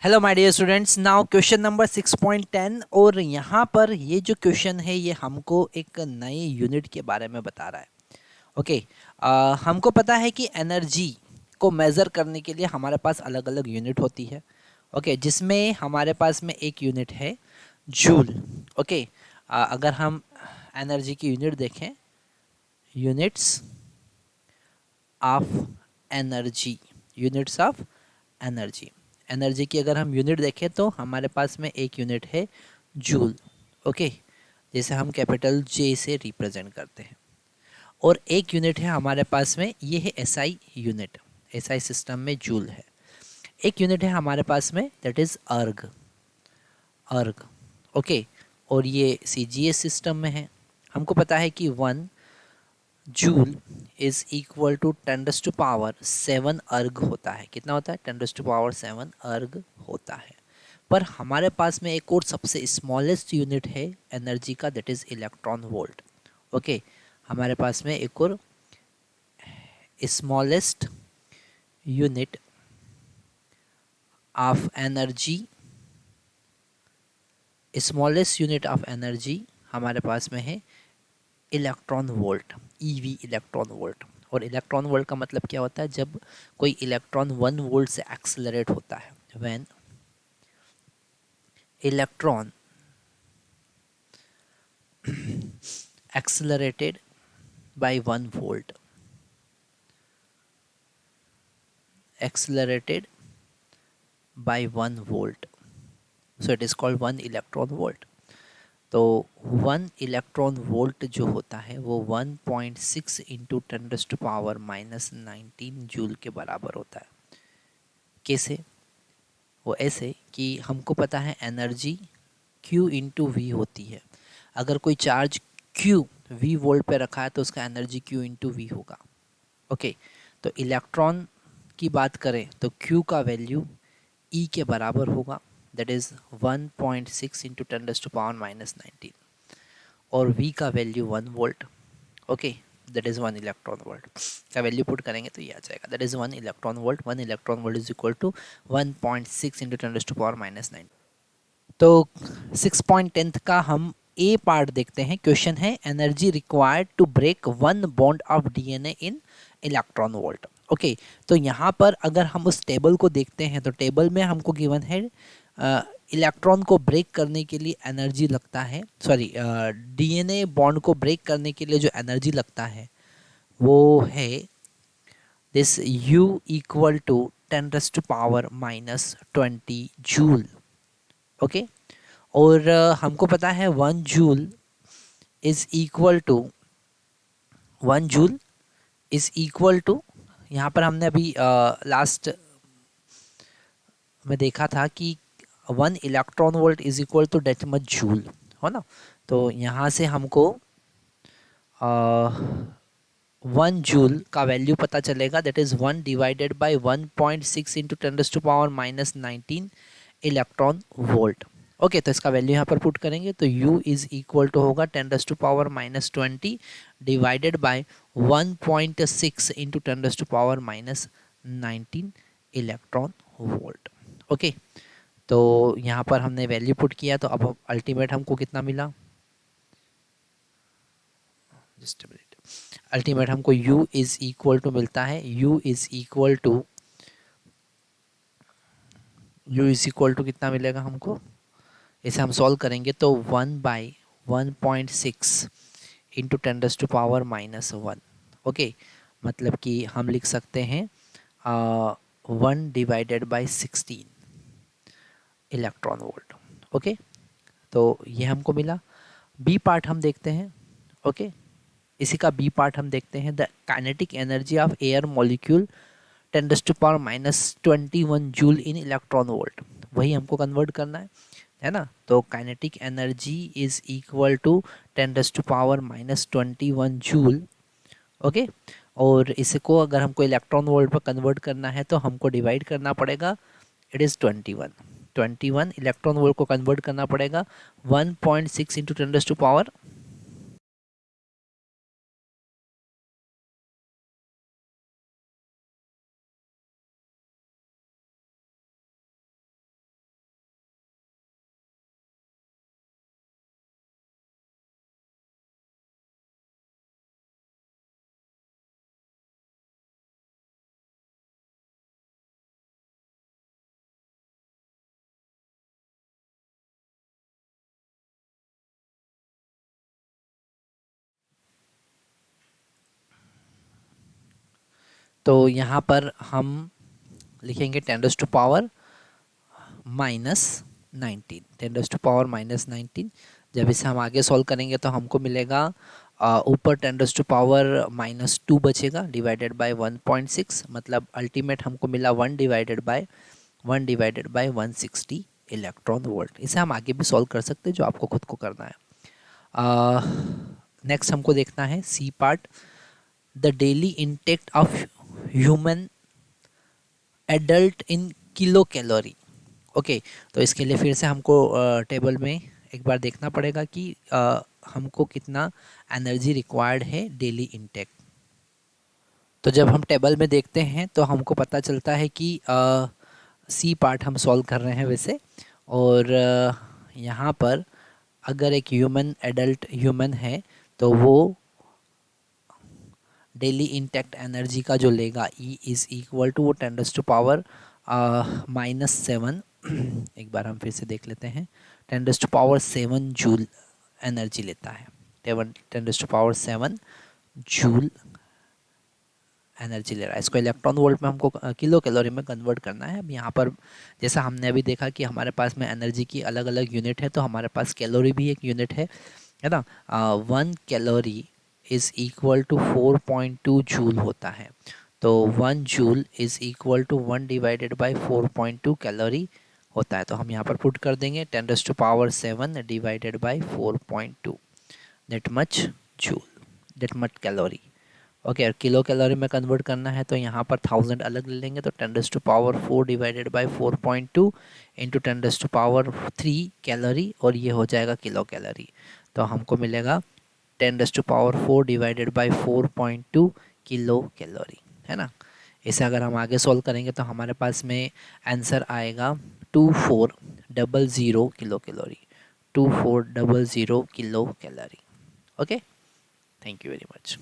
Hello my dear students, now question number 6.10। और यहाँ पर ये जो क्वेश्चन है ये हमको एक नए यूनिट के बारे में बता रहा है। ओके। हमको पता है कि एनर्जी को मेज़र करने के लिए हमारे पास अलग अलग यूनिट होती है। ओके, जिसमें हमारे पास में एक यूनिट है जूल। ओके। अगर हम एनर्जी की यूनिट देखें, units of energy, units of energy, energy की अगर हम यूनिट देखें तो हमारे पास में एक यूनिट है जूल। ओके, जैसे हम कैपिटल जे से रिप्रेजेंट करते हैं। और एक यूनिट है हमारे पास में, ये है एसआई यूनिट। एसआई सिस्टम में जूल है। एक यूनिट है हमारे पास में, दैट इज अर्ग। अर्ग। ओके। और ये सीजीएस सिस्टम में है। हमको पता है कि 1 जूल इज इक्वल टू 10⁻⁷ अर्ग होता है। कितना होता है? 10⁻⁷ अर्ग होता है। पर हमारे पास में एक और सबसे स्मॉलेस्ट यूनिट है एनर्जी का, that is electron volt. Okay, हमारे पास में एक और smallest unit of energy, smallest unit of energy हमारे पास में है electron volt, EV electron volt. और इलेक्ट्रॉन वोल्ट का मतलब क्या होता है? जब कोई इलेक्ट्रॉन 1 वोल्ट से एक्सेलरेट होता है, when electron accelerated by 1 volt, accelerated by 1 volt, so it is called 1 electron volt। तो 1 इलेक्ट्रॉन वोल्ट जो होता है वो 1.6 इंटू 10⁻⁻19 जूल के बराबर होता है। कैसे? वो ऐसे कि हमको पता है एनर्जी Q इंटू वी होती है। अगर कोई चार्ज Q V वोल्ट पे रखा है तो उसका एनर्जी Q इंटू वी होगा। ओके, तो इलेक्ट्रॉन की बात करें तो Q का वैल्यू E के बराबर होगा, दैट इज़ 1.6 इंटू 10⁻⁻19। और V का value 1 volt. Okay, that is 1 electron volt का वैल्यू पुट करेंगे तो ये आ जाएगा, that is 1 electron volt. 1 electron volt is equal to 1.6 into 10⁻⁻9। तो 6.10 का हम ए पार्ट देखते हैं। क्वेश्चन है energy required to break 1 bond of DNA in electron volt. Okay, तो यहाँ पर अगर हम उस टेबल को देखते हैं तो टेबल में हमको गिवन है इलेक्ट्रॉन को ब्रेक करने के लिए एनर्जी लगता है, सॉरी, डीएनए बॉन्ड को ब्रेक करने के लिए जो एनर्जी लगता है वो है this U equal to 10⁻⁻20 joule. Okay, और हमको पता है 1 joule is equal to 1 joule is equal to, यहाँ पर हमने अभी लास्ट में देखा था कि 1 electron volt is equal to that much joule, हो ना। तो यहाँ से हमको 1 जूल का वैल्यू पता चलेगा, that is 1 divided by 1.6 into 10⁻⁻19 electron volt. Okay, तो इसका वैल्यू यहाँ पर पुट करेंगे तो U इज इक्वल टू होगा 10⁻⁻20 divided by 1.6 into 10⁻⁻19 electron volt. Okay, तो यहाँ पर हमने वैल्यू पुट किया तो अब अल्टीमेट हमको कितना मिला? Just a minute. अल्टीमेट हमको U इज इक्वल टू मिलता है, U इज इक्वल टू कितना मिलेगा हमको? इसे हम सॉल्व करेंगे तो 1/1.6 इंटू 10⁻⁻1। ओके, मतलब कि हम लिख सकते हैं 1 divided by 16 electron volt. Okay, तो ये हमको मिला। बी पार्ट हम देखते हैं। ओके, इसी का बी पार्ट हम देखते हैं। The kinetic energy of air molecule 10⁻⁻21 joule in electron volt, वही हमको कन्वर्ट करना है ना। तो kinetic energy is equal to 10⁻⁻21 joule. Okay, और इसको अगर हमको इलेक्ट्रॉन वोल्ट पर कन्वर्ट करना है तो हमको डिवाइड करना पड़ेगा, इट इज़ 21 इलेक्ट्रॉन वोल्ट को कन्वर्ट करना पड़ेगा 1.6 इंटू 10⁻ तो यहाँ पर हम लिखेंगे 10⁻⁻⁻19, 10⁻⁻19। जब इसे हम आगे सॉल्व करेंगे तो हमको मिलेगा ऊपर 10⁻⁻2 बचेगा डिवाइडेड बाय 1.6, मतलब अल्टीमेट हमको मिला 1 डिवाइडेड बाय 160 इलेक्ट्रॉन वोल्ट। इसे हम आगे भी सॉल्व कर सकते हैं, जो आपको खुद को करना है। नेक्स्ट हमको देखना है C part, the daily intake of human adult in kilo calorie. Okay, तो इसके लिए फिर से हमको टेबल में एक बार देखना पड़ेगा कि हमको कितना एनर्जी रिक्वायर्ड है डेली इंटेक। तो जब हम टेबल में देखते हैं तो हमको पता चलता है कि सी पार्ट हम सॉल्व कर रहे हैं वैसे, और यहाँ पर अगर एक एडल्ट ह्यूमन है तो वो डेली इंटेक्ट एनर्जी का जो लेगा E इज़ इक्वल टू वो 10⁻⁻7 एक बार हम फिर से देख लेते हैं, 10⁻7 जूल एनर्जी लेता है, 10⁻7 जूल एनर्जी ले रहा है। इसको इलेक्ट्रॉन वोल्ट में हमको किलो कैलोरी में कन्वर्ट करना है। अब यहाँ पर जैसा हमने अभी देखा कि हमारे पास में एनर्जी की अलग अलग यूनिट है, तो हमारे पास कैलोरी भी एक यूनिट है ना। 1 calorie is equal to 4.2 joule होता है। तो 1 joule is equal to 1 divided by 4.2 calorie होता है। तो हम यहाँ पर पुट कर देंगे 10⁻7 divided by 4.2, that much joule, that much calorie. Okay, और किलो कैलोरी में कन्वर्ट करना है तो यहाँ पर 1000 अलग ले लेंगे, तो 10⁻4 डिवाइडेड बाई 4.2 इंटू 10⁻3 कैलोरी, और ये हो जाएगा किलो कैलोरी। तो हमको मिलेगा 10⁻4 डिवाइडेड बाई 4.2 किलो कैलोरी, है ना। इसे अगर हम आगे सॉल्व करेंगे तो हमारे पास में आंसर आएगा 2400 kilo calorie, 2400 kilo calorie. Okay, thank you very much.